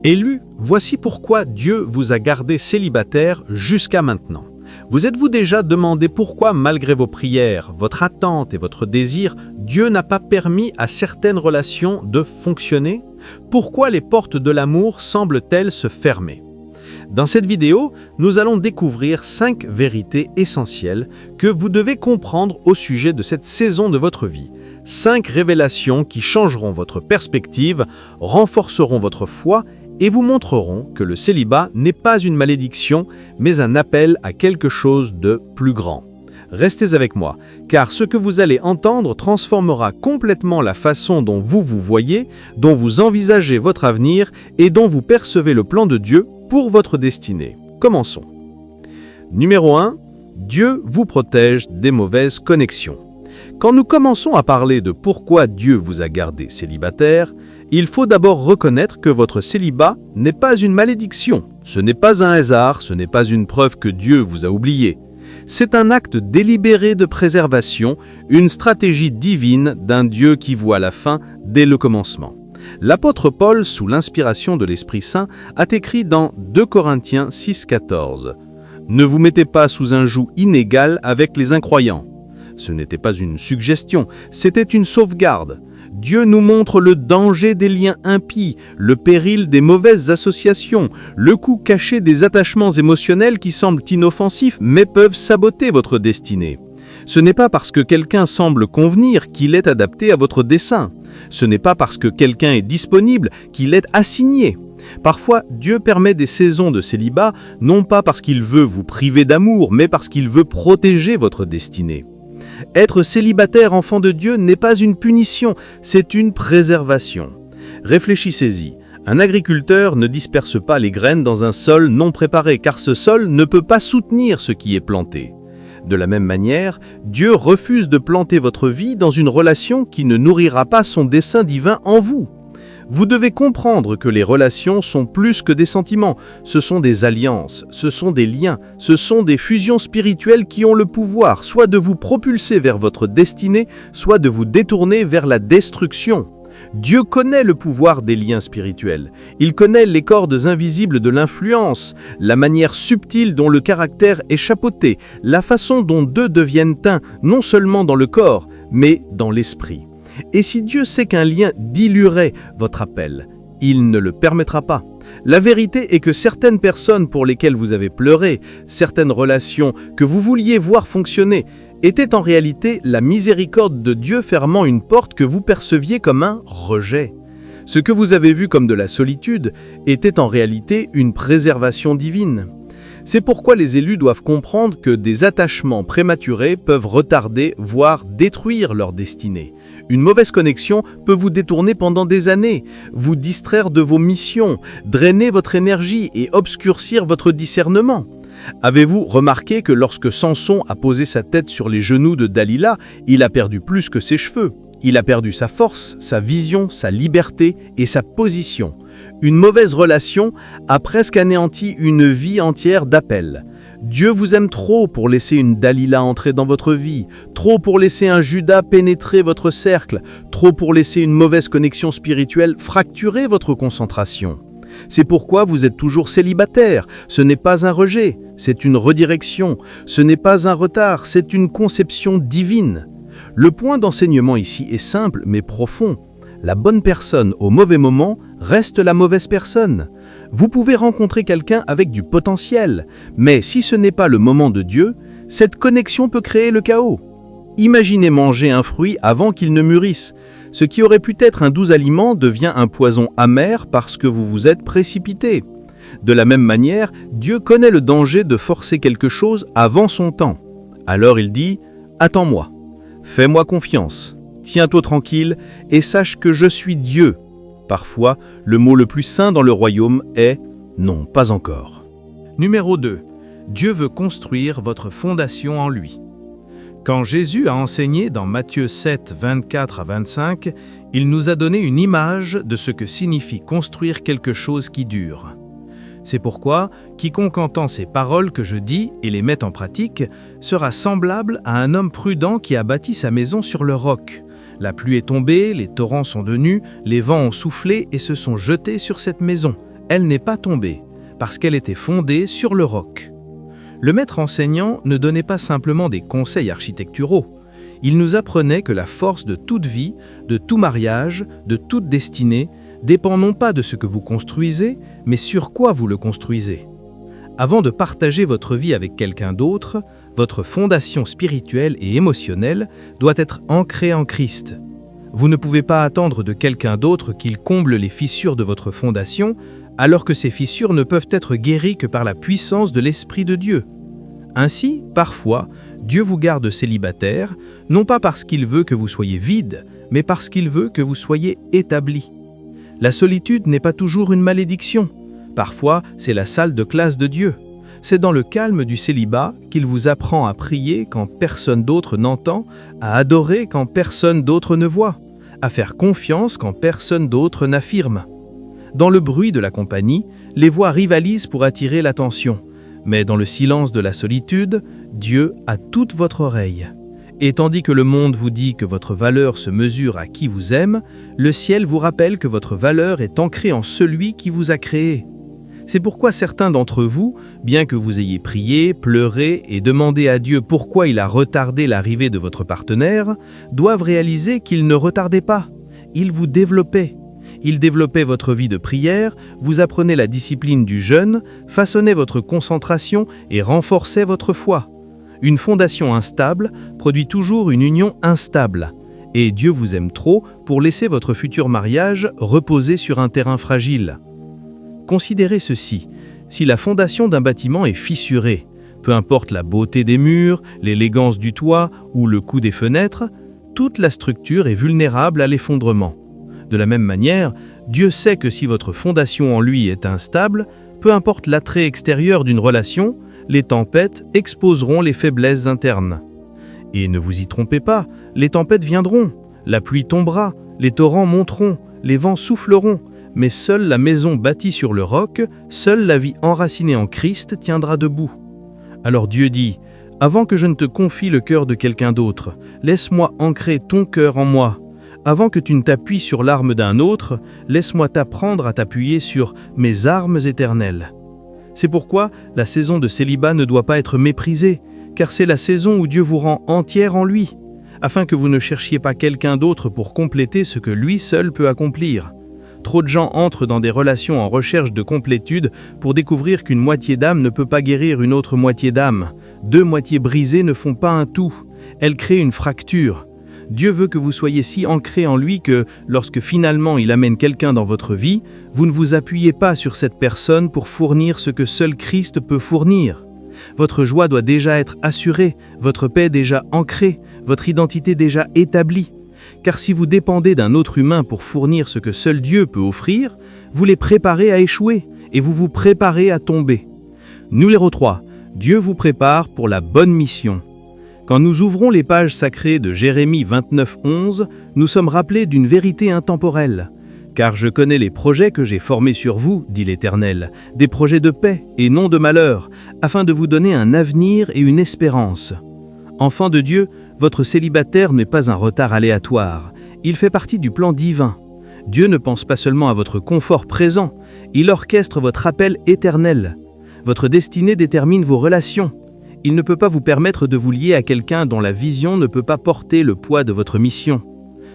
Élu, voici pourquoi Dieu vous a gardé célibataire jusqu'à maintenant. Vous êtes-vous déjà demandé pourquoi, malgré vos prières, votre attente et votre désir, Dieu n'a pas permis à certaines relations de fonctionner? Pourquoi les portes de l'amour semblent-elles se fermer? Dans cette vidéo, nous allons découvrir 5 vérités essentielles que vous devez comprendre au sujet de cette saison de votre vie. 5 révélations qui changeront votre perspective, renforceront votre foi et vous montreront que le célibat n'est pas une malédiction, mais un appel à quelque chose de plus grand. Restez avec moi, car ce que vous allez entendre transformera complètement la façon dont vous vous voyez, dont vous envisagez votre avenir et dont vous percevez le plan de Dieu pour votre destinée. Commençons. Numéro 1. Dieu vous protège des mauvaises connexions. Quand nous commençons à parler de pourquoi Dieu vous a gardé célibataire, il faut d'abord reconnaître que votre célibat n'est pas une malédiction. Ce n'est pas un hasard, ce n'est pas une preuve que Dieu vous a oublié. C'est un acte délibéré de préservation, une stratégie divine d'un Dieu qui voit la fin dès le commencement. L'apôtre Paul, sous l'inspiration de l'Esprit Saint, a écrit dans 2 Corinthiens 6,14 « Ne vous mettez pas sous un joug inégal avec les incroyants. » Ce n'était pas une suggestion, c'était une sauvegarde. Dieu nous montre le danger des liens impies, le péril des mauvaises associations, le coût caché des attachements émotionnels qui semblent inoffensifs mais peuvent saboter votre destinée. Ce n'est pas parce que quelqu'un semble convenir qu'il est adapté à votre dessein. Ce n'est pas parce que quelqu'un est disponible qu'il est assigné. Parfois, Dieu permet des saisons de célibat, non pas parce qu'il veut vous priver d'amour, mais parce qu'il veut protéger votre destinée. Être célibataire enfant de Dieu n'est pas une punition, c'est une préservation. Réfléchissez-y. Un agriculteur ne disperse pas les graines dans un sol non préparé, car ce sol ne peut pas soutenir ce qui est planté. De la même manière, Dieu refuse de planter votre vie dans une relation qui ne nourrira pas son dessein divin en vous. Vous devez comprendre que les relations sont plus que des sentiments, ce sont des alliances, ce sont des liens, ce sont des fusions spirituelles qui ont le pouvoir soit de vous propulser vers votre destinée, soit de vous détourner vers la destruction. Dieu connaît le pouvoir des liens spirituels. Il connaît les cordes invisibles de l'influence, la manière subtile dont le caractère est chapeauté, la façon dont deux deviennent un, non seulement dans le corps, mais dans l'esprit. Et si Dieu sait qu'un lien diluerait votre appel, il ne le permettra pas. La vérité est que certaines personnes pour lesquelles vous avez pleuré, certaines relations que vous vouliez voir fonctionner, étaient en réalité la miséricorde de Dieu fermant une porte que vous perceviez comme un rejet. Ce que vous avez vu comme de la solitude était en réalité une préservation divine. C'est pourquoi les élus doivent comprendre que des attachements prématurés peuvent retarder, voire détruire leur destinée. Une mauvaise connexion peut vous détourner pendant des années, vous distraire de vos missions, drainer votre énergie et obscurcir votre discernement. Avez-vous remarqué que lorsque Samson a posé sa tête sur les genoux de Dalila, il a perdu plus que ses cheveux? Il a perdu sa force, sa vision, sa liberté et sa position. Une mauvaise relation a presque anéanti une vie entière d'appels. Dieu vous aime trop pour laisser une Dalila entrer dans votre vie, trop pour laisser un Judas pénétrer votre cercle, trop pour laisser une mauvaise connexion spirituelle fracturer votre concentration. C'est pourquoi vous êtes toujours célibataire. Ce n'est pas un rejet, c'est une redirection. Ce n'est pas un retard, c'est une conception divine. Le point d'enseignement ici est simple mais profond. La bonne personne au mauvais moment reste la mauvaise personne. Vous pouvez rencontrer quelqu'un avec du potentiel, mais si ce n'est pas le moment de Dieu, cette connexion peut créer le chaos. Imaginez manger un fruit avant qu'il ne mûrisse. Ce qui aurait pu être un doux aliment devient un poison amer parce que vous vous êtes précipité. De la même manière, Dieu connaît le danger de forcer quelque chose avant son temps. Alors il dit « Attends-moi, fais-moi confiance, tiens-toi tranquille et sache que je suis Dieu ». Parfois, le mot le plus saint dans le royaume est « non, pas encore ». Numéro 2. Dieu veut construire votre fondation en lui. Quand Jésus a enseigné dans Matthieu 7, 24 à 25, il nous a donné une image de ce que signifie construire quelque chose qui dure. C'est pourquoi, quiconque entend ces paroles que je dis et les met en pratique, sera semblable à un homme prudent qui a bâti sa maison sur le roc. La pluie est tombée, les torrents sont venus, les vents ont soufflé et se sont jetés sur cette maison. elle n'est pas tombée, parce qu'elle était fondée sur le roc. Le maître enseignant ne donnait pas simplement des conseils architecturaux. Il nous apprenait que la force de toute vie, de tout mariage, de toute destinée, dépend non pas de ce que vous construisez, mais sur quoi vous le construisez. Avant de partager votre vie avec quelqu'un d'autre, votre fondation spirituelle et émotionnelle doit être ancrée en Christ. Vous ne pouvez pas attendre de quelqu'un d'autre qu'il comble les fissures de votre fondation, alors que ces fissures ne peuvent être guéries que par la puissance de l'Esprit de Dieu. Ainsi, parfois, Dieu vous garde célibataire, non pas parce qu'il veut que vous soyez vide, mais parce qu'il veut que vous soyez établi. La solitude n'est pas toujours une malédiction. Parfois, c'est la salle de classe de Dieu. C'est dans le calme du célibat qu'il vous apprend à prier quand personne d'autre n'entend, à adorer quand personne d'autre ne voit, à faire confiance quand personne d'autre n'affirme. Dans le bruit de la compagnie, les voix rivalisent pour attirer l'attention. Mais dans le silence de la solitude, Dieu a toute votre oreille. Et tandis que le monde vous dit que votre valeur se mesure à qui vous aime, le ciel vous rappelle que votre valeur est ancrée en celui qui vous a créé. C'est pourquoi certains d'entre vous, bien que vous ayez prié, pleuré et demandé à Dieu pourquoi il a retardé l'arrivée de votre partenaire, doivent réaliser qu'il ne retardait pas, il vous développait. Il développait votre vie de prière, vous apprenait la discipline du jeûne, façonnait votre concentration et renforçait votre foi. Une fondation instable produit toujours une union instable. Et Dieu vous aime trop pour laisser votre futur mariage reposer sur un terrain fragile. Considérez ceci, si la fondation d'un bâtiment est fissurée, peu importe la beauté des murs, l'élégance du toit ou le coût des fenêtres, toute la structure est vulnérable à l'effondrement. De la même manière, Dieu sait que si votre fondation en lui est instable, peu importe l'attrait extérieur d'une relation, les tempêtes exposeront les faiblesses internes. Et ne vous y trompez pas, les tempêtes viendront, la pluie tombera, les torrents monteront, les vents souffleront, mais seule la maison bâtie sur le roc, seule la vie enracinée en Christ tiendra debout. Alors Dieu dit, « Avant que je ne te confie le cœur de quelqu'un d'autre, laisse-moi ancrer ton cœur en moi. Avant que tu ne t'appuies sur l'arme d'un autre, laisse-moi t'apprendre à t'appuyer sur mes armes éternelles. » C'est pourquoi la saison de célibat ne doit pas être méprisée, car c'est la saison où Dieu vous rend entière en lui, afin que vous ne cherchiez pas quelqu'un d'autre pour compléter ce que lui seul peut accomplir. Trop de gens entrent dans des relations en recherche de complétude pour découvrir qu'une moitié d'âme ne peut pas guérir une autre moitié d'âme. Deux moitiés brisées ne font pas un tout, elles créent une fracture. Dieu veut que vous soyez si ancrés en lui que, lorsque finalement il amène quelqu'un dans votre vie, vous ne vous appuyez pas sur cette personne pour fournir ce que seul Christ peut fournir. Votre joie doit déjà être assurée, votre paix déjà ancrée, votre identité déjà établie. Car si vous dépendez d'un autre humain pour fournir ce que seul Dieu peut offrir, vous les préparez à échouer et vous vous préparez à tomber. Numéro 3. Dieu vous prépare pour la bonne mission. Quand nous ouvrons les pages sacrées de Jérémie 29:11, nous sommes rappelés d'une vérité intemporelle. « Car je connais les projets que j'ai formés sur vous, dit l'Éternel, des projets de paix et non de malheur, afin de vous donner un avenir et une espérance. » Enfant de Dieu, votre célibataire n'est pas un retard aléatoire, il fait partie du plan divin. Dieu ne pense pas seulement à votre confort présent, il orchestre votre appel éternel. Votre destinée détermine vos relations. Il ne peut pas vous permettre de vous lier à quelqu'un dont la vision ne peut pas porter le poids de votre mission.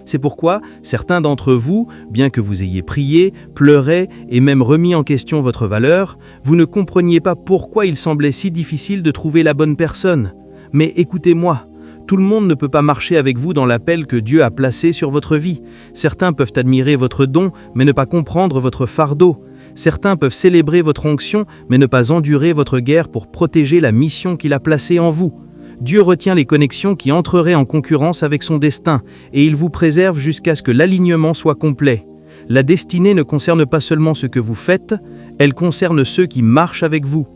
C'est pourquoi certains d'entre vous, bien que vous ayez prié, pleuré et même remis en question votre valeur, vous ne compreniez pas pourquoi il semblait si difficile de trouver la bonne personne. Mais écoutez-moi, tout le monde ne peut pas marcher avec vous dans l'appel que Dieu a placé sur votre vie. Certains peuvent admirer votre don, mais ne pas comprendre votre fardeau. Certains peuvent célébrer votre onction, mais ne pas endurer votre guerre pour protéger la mission qu'il a placée en vous. Dieu retient les connexions qui entreraient en concurrence avec son destin, et il vous préserve jusqu'à ce que l'alignement soit complet. La destinée ne concerne pas seulement ce que vous faites, elle concerne ceux qui marchent avec vous.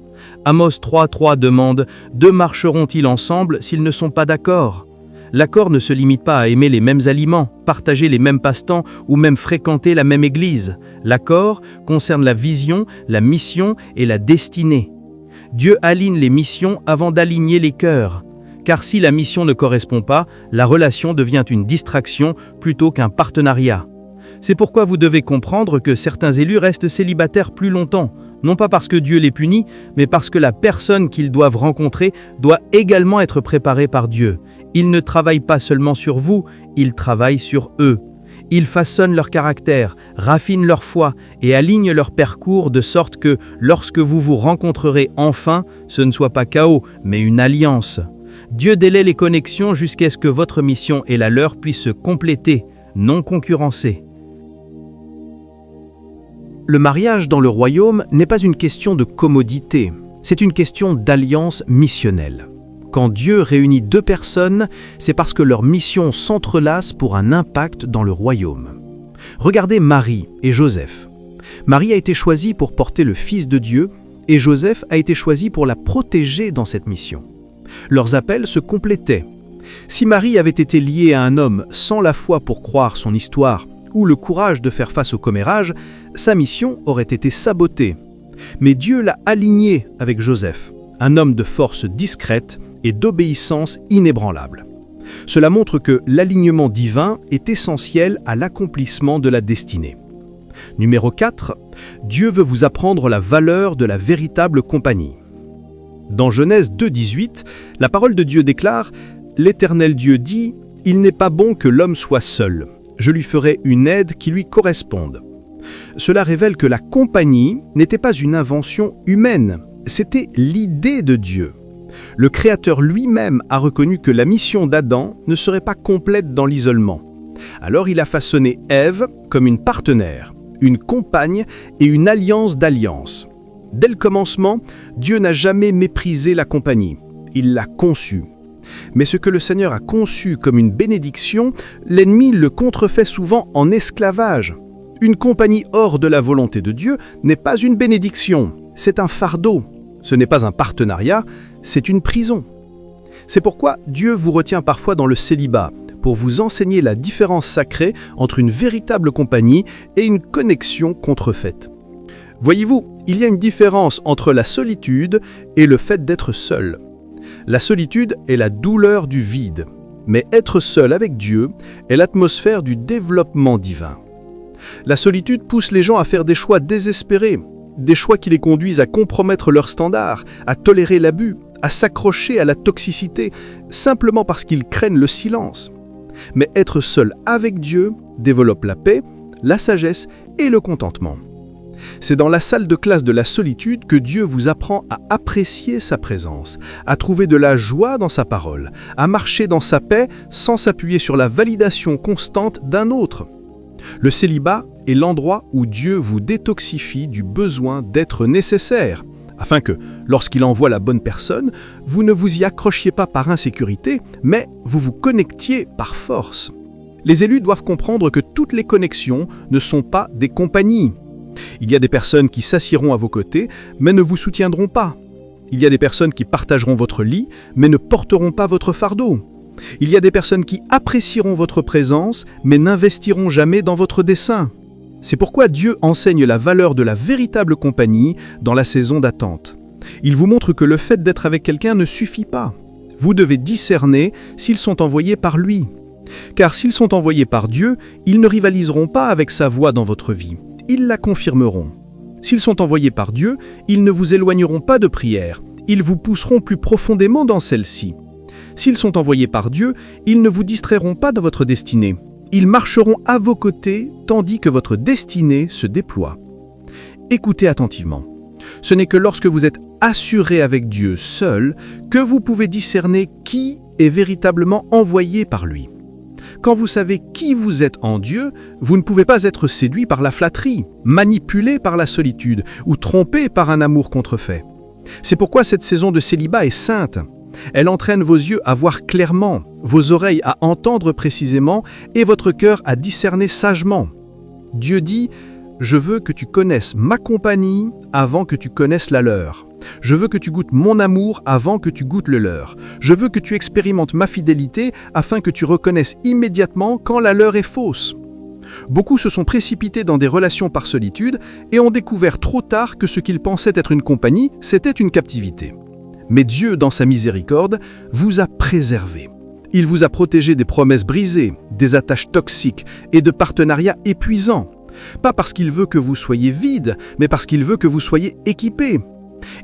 Amos 3:3 demande « Deux marcheront-ils ensemble s'ils ne sont pas d'accord ?» L'accord ne se limite pas à aimer les mêmes aliments, partager les mêmes passe-temps ou même fréquenter la même église. L'accord concerne la vision, la mission et la destinée. Dieu aligne les missions avant d'aligner les cœurs. Car si la mission ne correspond pas, la relation devient une distraction plutôt qu'un partenariat. C'est pourquoi vous devez comprendre que certains élus restent célibataires plus longtemps, non pas parce que Dieu les punit, mais parce que la personne qu'ils doivent rencontrer doit également être préparée par Dieu. Il ne travaille pas seulement sur vous, il travaille sur eux. Il façonne leur caractère, raffine leur foi et aligne leur parcours de sorte que, lorsque vous vous rencontrerez enfin, ce ne soit pas chaos, mais une alliance. Dieu délaie les connexions jusqu'à ce que votre mission et la leur puissent se compléter, non concurrencer. Le mariage dans le royaume n'est pas une question de commodité, c'est une question d'alliance missionnelle. Quand Dieu réunit deux personnes, c'est parce que leurs missions s'entrelacent pour un impact dans le royaume. Regardez Marie et Joseph. Marie a été choisie pour porter le Fils de Dieu et Joseph a été choisi pour la protéger dans cette mission. Leurs appels se complétaient. Si Marie avait été liée à un homme sans la foi pour croire son histoire ou le courage de faire face au commérage, sa mission aurait été sabotée. Mais Dieu l'a alignée avec Joseph, un homme de force discrète et d'obéissance inébranlable. Cela montre que l'alignement divin est essentiel à l'accomplissement de la destinée. Numéro 4, Dieu veut vous apprendre la valeur de la véritable compagnie. Dans Genèse 2,18, la parole de Dieu déclare « L'Éternel Dieu dit, il n'est pas bon que l'homme soit seul. Je lui ferai une aide qui lui corresponde. » Cela révèle que la compagnie n'était pas une invention humaine, c'était l'idée de Dieu. Le Créateur lui-même a reconnu que la mission d'Adam ne serait pas complète dans l'isolement. Alors il a façonné Ève comme une partenaire, une compagne et une alliance d'alliance. Dès le commencement, Dieu n'a jamais méprisé la compagnie, il l'a conçue. Mais ce que le Seigneur a conçu comme une bénédiction, l'ennemi le contrefait souvent en esclavage. Une compagnie hors de la volonté de Dieu n'est pas une bénédiction, c'est un fardeau. Ce n'est pas un partenariat, c'est une prison. C'est pourquoi Dieu vous retient parfois dans le célibat, pour vous enseigner la différence sacrée entre une véritable compagnie et une connexion contrefaite. Voyez-vous, il y a une différence entre la solitude et le fait d'être seul. La solitude est la douleur du vide, mais être seul avec Dieu est l'atmosphère du développement divin. La solitude pousse les gens à faire des choix désespérés, des choix qui les conduisent à compromettre leurs standards, à tolérer l'abus, à s'accrocher à la toxicité, simplement parce qu'ils craignent le silence. Mais être seul avec Dieu développe la paix, la sagesse et le contentement. C'est dans la salle de classe de la solitude que Dieu vous apprend à apprécier sa présence, à trouver de la joie dans sa parole, à marcher dans sa paix sans s'appuyer sur la validation constante d'un autre. Le célibat est l'endroit où Dieu vous détoxifie du besoin d'être nécessaire, afin que, lorsqu'il envoie la bonne personne, vous ne vous y accrochiez pas par insécurité, mais vous vous connectiez par force. Les élus doivent comprendre que toutes les connexions ne sont pas des compagnies. Il y a des personnes qui s'assieront à vos côtés, mais ne vous soutiendront pas. Il y a des personnes qui partageront votre lit, mais ne porteront pas votre fardeau. Il y a des personnes qui apprécieront votre présence, mais n'investiront jamais dans votre dessein. C'est pourquoi Dieu enseigne la valeur de la véritable compagnie dans la saison d'attente. Il vous montre que le fait d'être avec quelqu'un ne suffit pas. Vous devez discerner s'ils sont envoyés par lui. Car s'ils sont envoyés par Dieu, ils ne rivaliseront pas avec sa voix dans votre vie. Ils la confirmeront. S'ils sont envoyés par Dieu, ils ne vous éloigneront pas de prière. Ils vous pousseront plus profondément dans celle-ci. S'ils sont envoyés par Dieu, ils ne vous distrairont pas de votre destinée. Ils marcheront à vos côtés tandis que votre destinée se déploie. Écoutez attentivement. Ce n'est que lorsque vous êtes assuré avec Dieu seul que vous pouvez discerner qui est véritablement envoyé par lui. Quand vous savez qui vous êtes en Dieu, vous ne pouvez pas être séduit par la flatterie, manipulé par la solitude ou trompé par un amour contrefait. C'est pourquoi cette saison de célibat est sainte. Elle entraîne vos yeux à voir clairement, vos oreilles à entendre précisément et votre cœur à discerner sagement. Dieu dit « Je veux que tu connaisses ma compagnie avant que tu connaisses la leur. Je veux que tu goûtes mon amour avant que tu goûtes le leur. Je veux que tu expérimentes ma fidélité afin que tu reconnaisses immédiatement quand la leur est fausse. » Beaucoup se sont précipités dans des relations par solitude et ont découvert trop tard que ce qu'ils pensaient être une compagnie, c'était une captivité. Mais Dieu, dans sa miséricorde, vous a préservé. Il vous a protégé des promesses brisées, des attaches toxiques et de partenariats épuisants. Pas parce qu'il veut que vous soyez vide, mais parce qu'il veut que vous soyez équipé.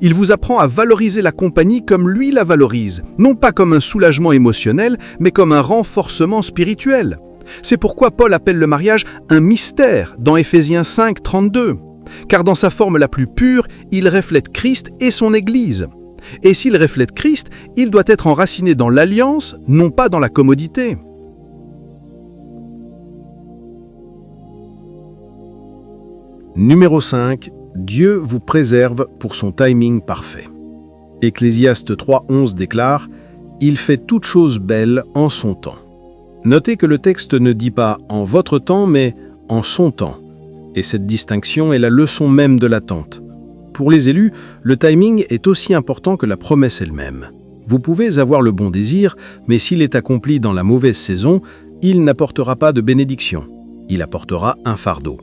Il vous apprend à valoriser la compagnie comme lui la valorise, non pas comme un soulagement émotionnel, mais comme un renforcement spirituel. C'est pourquoi Paul appelle le mariage un mystère dans Éphésiens 5, 32. Car dans sa forme la plus pure, il reflète Christ et son Église. Et s'il reflète Christ, il doit être enraciné dans l'alliance, non pas dans la commodité. Numéro 5. Dieu vous préserve pour son timing parfait. Ecclésiaste 3:11 déclare « Il fait toutes choses belles en son temps ». Notez que le texte ne dit pas « en votre temps » mais « en son temps ». Et cette distinction est la leçon même de l'attente. Pour les élus, le timing est aussi important que la promesse elle-même. Vous pouvez avoir le bon désir, mais s'il est accompli dans la mauvaise saison, il n'apportera pas de bénédiction. Il apportera un fardeau.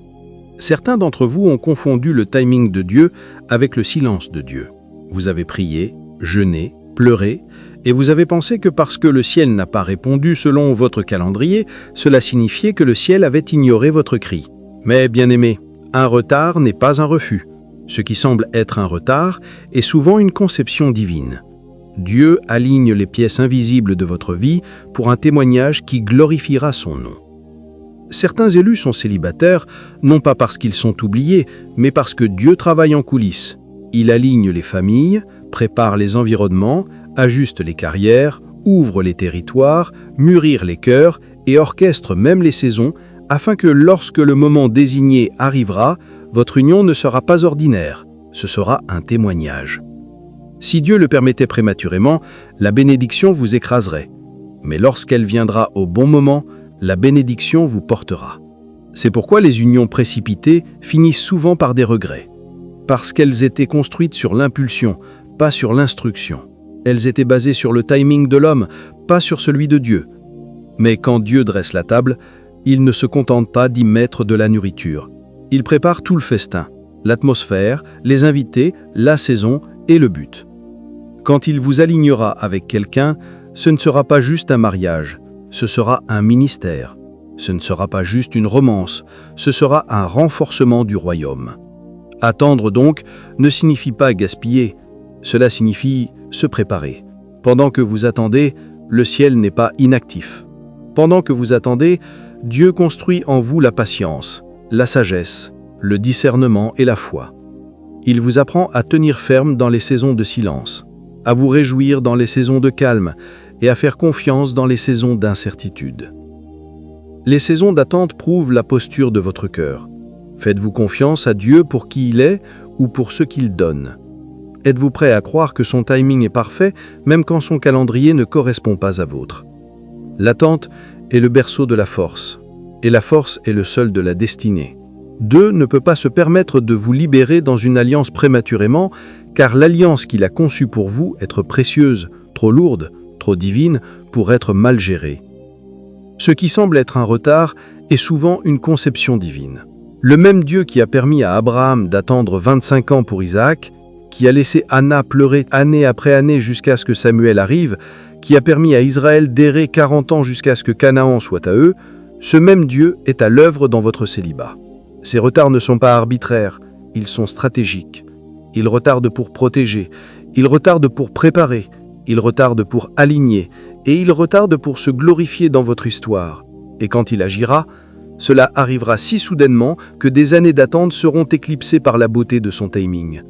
Certains d'entre vous ont confondu le timing de Dieu avec le silence de Dieu. Vous avez prié, jeûné, pleuré, et vous avez pensé que parce que le ciel n'a pas répondu selon votre calendrier, cela signifiait que le ciel avait ignoré votre cri. Mais bien aimé, un retard n'est pas un refus. Ce qui semble être un retard est souvent une conception divine. Dieu aligne les pièces invisibles de votre vie pour un témoignage qui glorifiera son nom. Certains élus sont célibataires, non pas parce qu'ils sont oubliés, mais parce que Dieu travaille en coulisses. Il aligne les familles, prépare les environnements, ajuste les carrières, ouvre les territoires, mûrir les cœurs et orchestre même les saisons, afin que lorsque le moment désigné arrivera, votre union ne sera pas ordinaire, ce sera un témoignage. Si Dieu le permettait prématurément, la bénédiction vous écraserait. Mais lorsqu'elle viendra au bon moment, la bénédiction vous portera. C'est pourquoi les unions précipitées finissent souvent par des regrets. Parce qu'elles étaient construites sur l'impulsion, pas sur l'instruction. Elles étaient basées sur le timing de l'homme, pas sur celui de Dieu. Mais quand Dieu dresse la table, il ne se contente pas d'y mettre de la nourriture. Il prépare tout le festin, l'atmosphère, les invités, la saison et le but. Quand il vous alignera avec quelqu'un, ce ne sera pas juste un mariage, ce sera un ministère. Ce ne sera pas juste une romance, ce sera un renforcement du royaume. Attendre donc ne signifie pas gaspiller, cela signifie se préparer. Pendant que vous attendez, le ciel n'est pas inactif. Pendant que vous attendez, Dieu construit en vous la patience, la sagesse, le discernement et la foi. Il vous apprend à tenir ferme dans les saisons de silence, à vous réjouir dans les saisons de calme et à faire confiance dans les saisons d'incertitude. Les saisons d'attente prouvent la posture de votre cœur. Faites-vous confiance à Dieu pour qui il est ou pour ce qu'il donne? Êtes-vous prêt à croire que son timing est parfait, même quand son calendrier ne correspond pas à vôtre? L'attente est le berceau de la force, et la force est le sol de la destinée. Dieu ne peut pas se permettre de vous libérer dans une alliance prématurément, car l'alliance qu'il a conçue pour vous être précieuse, trop lourde, trop divine, pour être mal gérée. Ce qui semble être un retard est souvent une conception divine. Le même Dieu qui a permis à Abraham d'attendre 25 ans pour Isaac, qui a laissé Anna pleurer année après année jusqu'à ce que Samuel arrive, qui a permis à Israël d'errer 40 ans jusqu'à ce que Canaan soit à eux, ce même Dieu est à l'œuvre dans votre célibat. Ces retards ne sont pas arbitraires, ils sont stratégiques. Ils retardent pour protéger, ils retardent pour préparer, ils retardent pour aligner, et ils retardent pour se glorifier dans votre histoire. Et quand il agira, cela arrivera si soudainement que des années d'attente seront éclipsées par la beauté de son timing.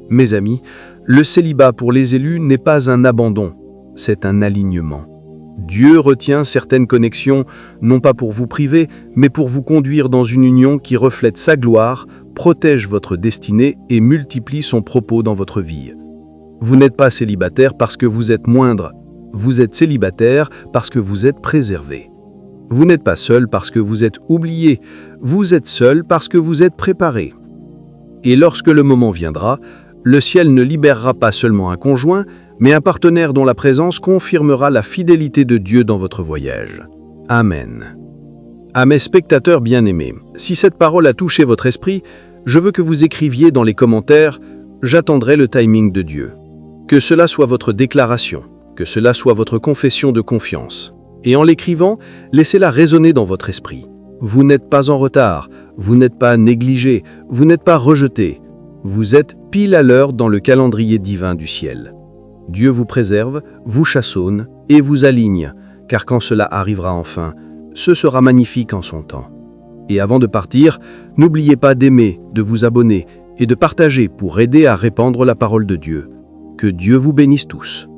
Mes amis, le célibat pour les élus n'est pas un abandon, c'est un alignement. Dieu retient certaines connexions, non pas pour vous priver, mais pour vous conduire dans une union qui reflète sa gloire, protège votre destinée et multiplie son propos dans votre vie. Vous n'êtes pas célibataire parce que vous êtes moindre, vous êtes célibataire parce que vous êtes préservé. Vous n'êtes pas seul parce que vous êtes oublié, vous êtes seul parce que vous êtes préparé. Et lorsque le moment viendra, le ciel ne libérera pas seulement un conjoint, mais un partenaire dont la présence confirmera la fidélité de Dieu dans votre voyage. Amen. À mes spectateurs bien-aimés, si cette parole a touché votre esprit, je veux que vous écriviez dans les commentaires « J'attendrai le timing de Dieu ». Que cela soit votre déclaration, Que cela soit votre confession de confiance. Et en l'écrivant, laissez-la résonner dans votre esprit. Vous n'êtes pas en retard, vous n'êtes pas négligé, vous n'êtes pas rejeté. Vous êtes pile à l'heure dans le calendrier divin du ciel. Dieu vous préserve, vous chassonne et vous aligne, car quand cela arrivera enfin, ce sera magnifique en son temps. Et avant de partir, n'oubliez pas d'aimer, de vous abonner et de partager pour aider à répandre la parole de Dieu. Que Dieu vous bénisse tous.